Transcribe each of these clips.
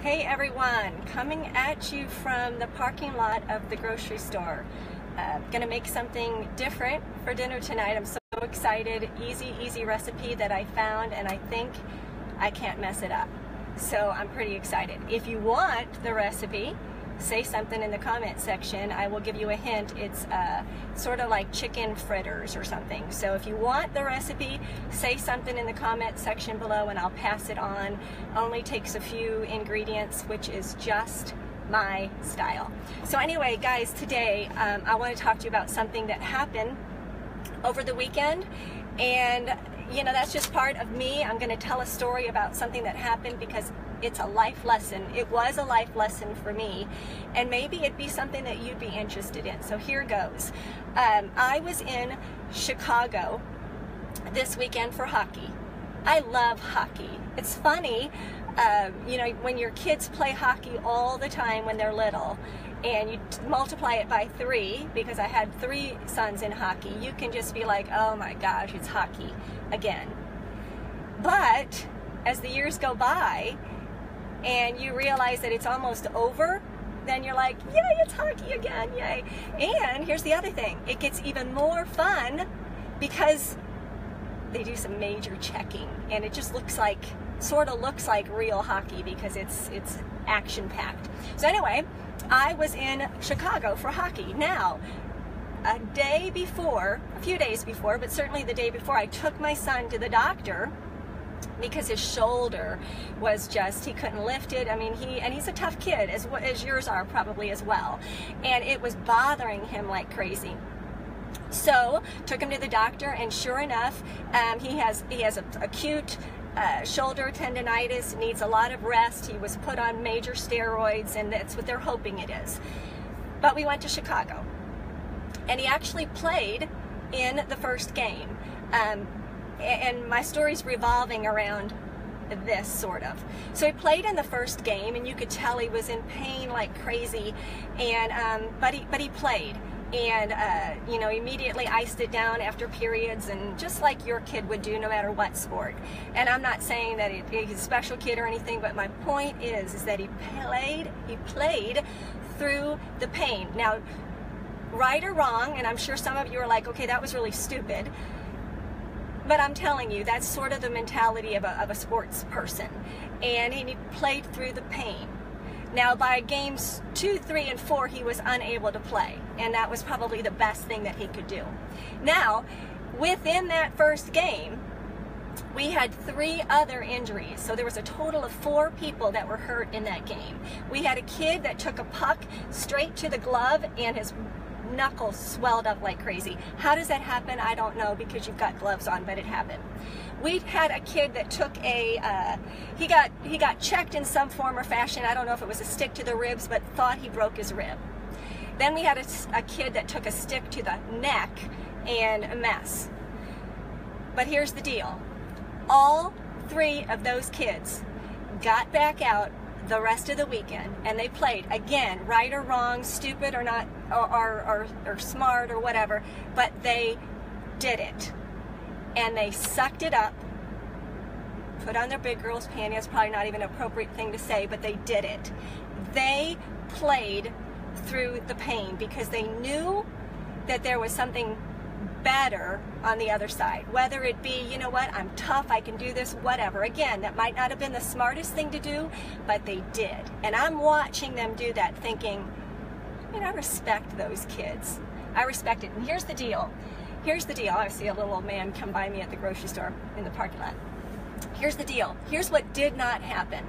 Hey everyone, coming at you from the parking lot of the grocery store. Gonna make something different for dinner tonight. I'm so excited. Easy recipe that I found, and I think I can't mess it up. So I'm pretty excited. If you want the recipe, say something in the comment section. I will give you a hint. It's sort of like chicken fritters or something. So if you want the recipe, say something in the comment section below and I'll pass it on. Only takes a few ingredients, which is just my style. So anyway, guys, today I want to talk to you about something that happened over the weekend. And you know, that's just part of me. I'm going to tell a story about something that happened because it's a life lesson. It was a life lesson for me, and maybe it'd be something that you'd be interested in. So here goes. I was in Chicago this weekend for hockey. I love hockey. It's funny, you know, when your kids play hockey all the time when they're little, and you multiply it by 3, because I had 3 sons in hockey, you can just be like, oh my gosh, it's hockey again. But as the years go by and you realize that it's almost over, then you're like, yay, it's hockey again, yay. And here's the other thing, it gets even more fun because they do some major checking, and it just looks like, sort of looks like real hockey because it's action-packed. So anyway, I was in Chicago for hockey. Now, a few days before, but certainly the day before, I took my son to the doctor because his shoulder was just, he couldn't lift it. I mean, he's a tough kid, as yours are probably as well. And it was bothering him like crazy. So, took him to the doctor, and sure enough, he has acute shoulder tendonitis, needs a lot of rest. He was put on major steroids, and that's what they're hoping it is. But we went to Chicago, and he actually played in the first game. And my story's revolving around this, sort of. So he played in the first game, and you could tell he was in pain like crazy, and but he played. And you know, immediately iced it down after periods, and just like your kid would do no matter what sport. And I'm not saying that he's a special kid or anything, but my point is that he played through the pain. Now, right or wrong, and I'm sure some of you are like, okay, that was really stupid, but I'm telling you, that's sort of the mentality of a sports person. And he played through the pain. Now, by games 2, 3, and 4, he was unable to play, and that was probably the best thing that he could do. Now, within that first game, we had 3 other injuries, so there was a total of 4 people that were hurt in that game. We had a kid that took a puck straight to the glove, and his knuckles swelled up like crazy. How does that happen? I don't know, because you've got gloves on, but it happened. We had a kid that took he got checked in some form or fashion. I don't know if it was a stick to the ribs, but thought he broke his rib. Then we had a kid that took a stick to the neck and a mess. But here's the deal. All 3 of those kids got back out the rest of the weekend, and they played again, right or wrong, stupid or not, or smart or whatever, but they did it. And they sucked it up, put on their big girl's panties, probably not even an appropriate thing to say, but they did it. They played through the pain because they knew that there was something better on the other side. Whether it be, you know what, I'm tough, I can do this, whatever. Again, that might not have been the smartest thing to do, but they did. And I'm watching them do that thinking, you know, I respect those kids. I respect it. And here's the deal. Here's the deal. I see a little old man come by me at the grocery store in the parking lot. Here's the deal. Here's what did not happen.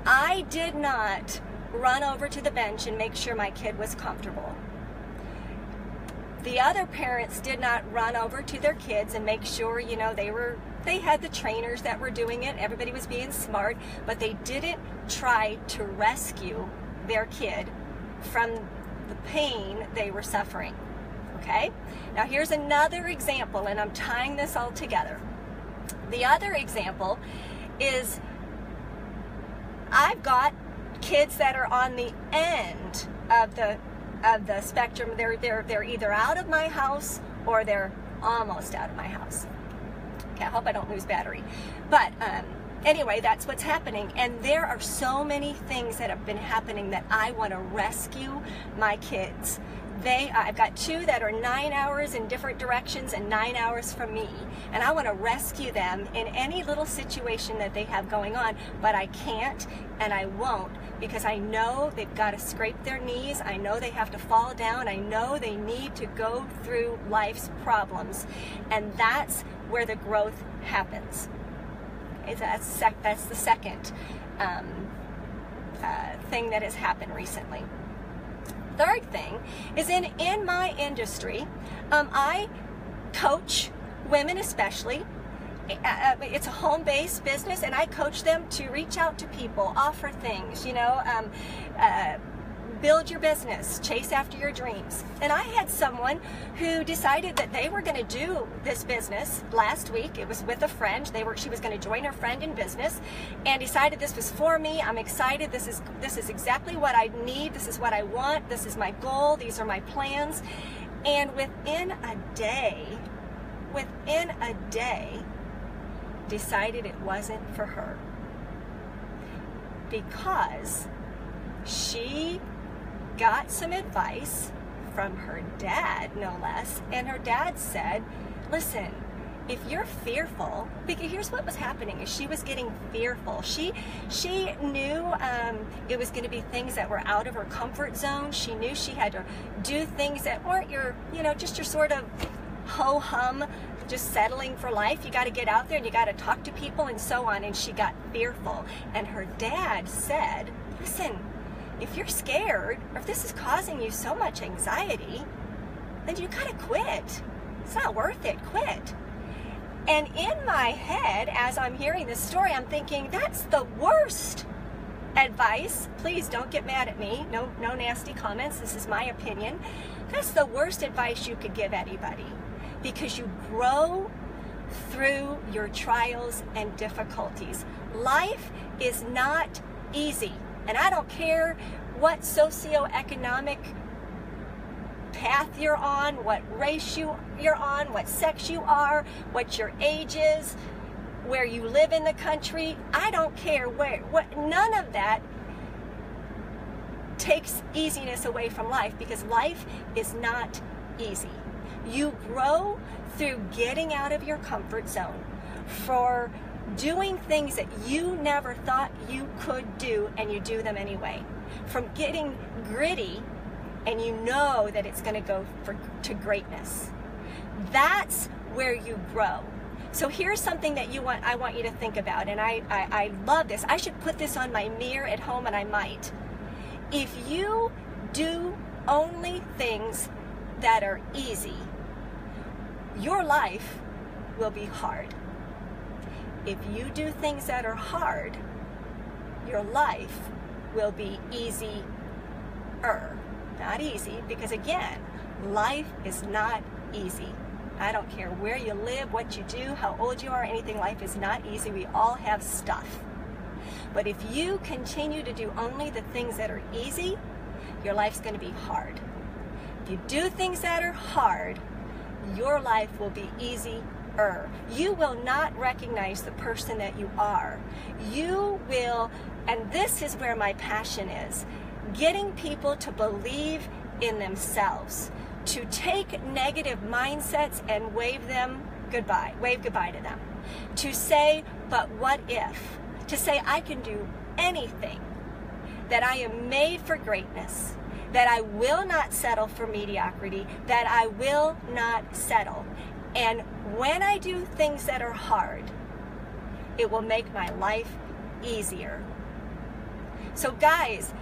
I did not run over to the bench and make sure my kid was comfortable. The other parents did not run over to their kids and make sure, you know, they had the trainers that were doing it. Everybody was being smart, but they didn't try to rescue their kid from the pain they were suffering. Okay? Now here's another example, and I'm tying this all together. The other example is I've got kids that are on the end of the spectrum. They're either out of my house or they're almost out of my house. Okay, I hope I don't lose battery. But anyway, that's what's happening. And there are so many things that have been happening that I want to rescue my kids. I've got 2 that are 9 hours in different directions and 9 hours from me. And I want to rescue them in any little situation that they have going on, but I can't and I won't, because I know they've got to scrape their knees. I know they have to fall down. I know they need to go through life's problems. And that's where the growth happens. That's the second thing that has happened recently. Third thing is in my industry, I coach women especially. It's a home-based business, and I coach them to reach out to people, offer things, build your business, chase after your dreams. And I had someone who decided that they were going to do this business last week. It was with a friend. She was going to join her friend in business, and decided this was for me. I'm excited. This is exactly what I need. This is what I want. This is my goal. These are my plans. And within a day, decided it wasn't for her, because she got some advice from her dad, no less, and her dad said, listen, if you're fearful, because here's what was happening, is she was getting fearful. She knew it was going to be things that were out of her comfort zone. She knew she had to do things that weren't just your sort of ho-hum, just settling for life. You got to get out there and you got to talk to people and so on. And she got fearful. And her dad said, listen, if you're scared, or if this is causing you so much anxiety, then you got to quit. It's not worth it. Quit. And in my head, as I'm hearing this story, I'm thinking, that's the worst advice. Please don't get mad at me. No nasty comments. This is my opinion. That's the worst advice you could give anybody, because you grow through your trials and difficulties. Life is not easy. And I don't care what socioeconomic path you're on, what race you're on, what sex you are, what your age is, where you live in the country. I don't care none of that takes easiness away from life, because life is not easy. You grow through getting out of your comfort zone, for doing things that you never thought you could do, and you do them anyway. From getting gritty, and you know that it's going to go to greatness. That's where you grow. So here's something that I want you to think about, and I love this. I should put this on my mirror at home, and I might. If you do only things that are easy, your life will be hard. If you do things that are hard, your life will be easier. Not easy, because again, life is not easy. I don't care where you live, what you do, how old you are, anything. Life is not easy. We all have stuff. But if you continue to do only the things that are easy, your life's going to be hard. If you do things that are hard, your life will be easier. You will not recognize the person that you are. You will, and this is where my passion is, getting people to believe in themselves, to take negative mindsets and wave goodbye to them. To say, but what if? To say, I can do anything, that I am made for greatness, that I will not settle for mediocrity, that I will not settle. And when I do things that are hard, it will make my life easier. So guys,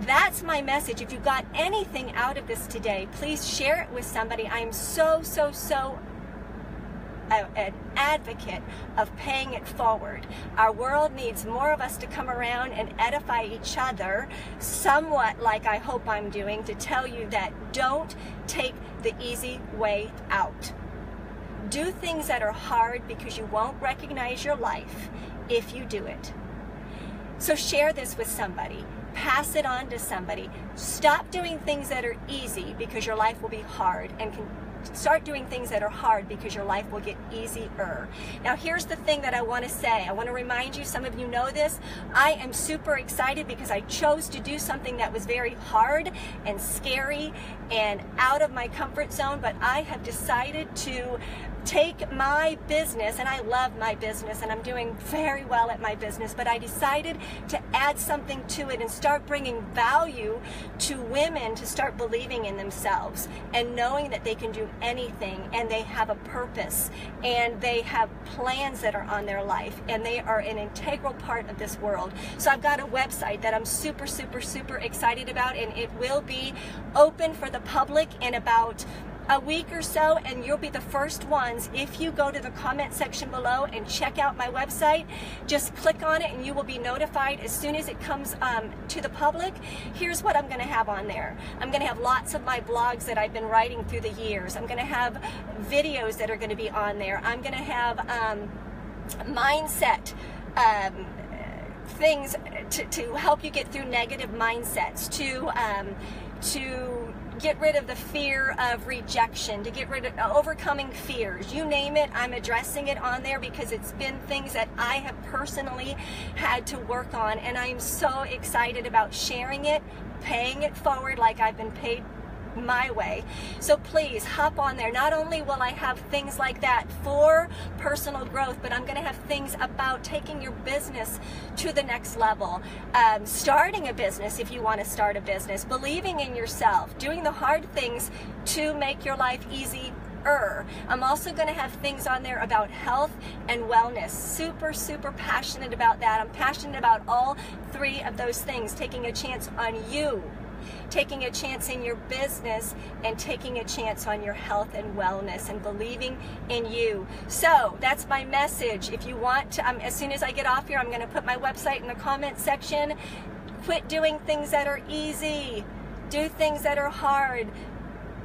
that's my message. If you got anything out of this today, please share it with somebody. I am so an advocate of paying it forward. Our world needs more of us to come around and edify each other, somewhat like I hope I'm doing, to tell you that don't take the easy way out. Do things that are hard, because you won't recognize your life if you do it. So share this with somebody. Pass it on to somebody. Stop doing things that are easy, because your life will be hard, and start doing things that are hard, because your life will get easier. Now here's the thing that I want to say. I want to remind you, some of you know this, I am super excited because I chose to do something that was very hard and scary and out of my comfort zone, but I have decided to take my business, and I love my business and I'm doing very well at my business, but I decided to add something to it and start bringing value to women to start believing in themselves and knowing that they can do anything, and they have a purpose, and they have plans that are on their life, and they are an integral part of this world. So I've got a website that I'm super excited about, and it will be open for the public in about a week or so, and you'll be the first ones. If you go to the comment section below and check out my website, just click on it and you will be notified as soon as it comes to the public. Here's what I'm going to have on there. I'm going to have lots of my blogs that I've been writing through the years. I'm going to have videos that are going to be on there. I'm going to have mindset things to help you get through negative mindsets, to get rid of the fear of rejection, to get rid of overcoming fears. You name it, I'm addressing it on there because it's been things that I have personally had to work on, and I'm so excited about sharing it, paying it forward like I've been paid my way. So please hop on there. Not only will I have things like that for personal growth, but I'm going to have things about taking your business to the next level, starting a business if you want to start a business, believing in yourself, doing the hard things to make your life easy. I'm also going to have things on there about health and wellness. Super passionate about that. I'm passionate about all three of those things, taking a chance on you, taking a chance in your business, and taking a chance on your health and wellness, and believing in you. So that's my message. If you want to, as soon as I get off here, I'm going to put my website in the comment section. Quit doing things that are easy. Do things that are hard.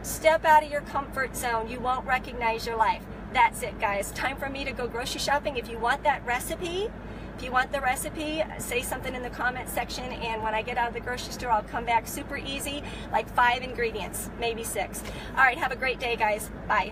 Step out of your comfort zone. You won't recognize your life. That's it, guys. Time for me to go grocery shopping. If you want that recipe, if you want the recipe, say something in the comment section, and when I get out of the grocery store, I'll come back super easy, like 5 ingredients, maybe 6. All right, have a great day, guys. Bye.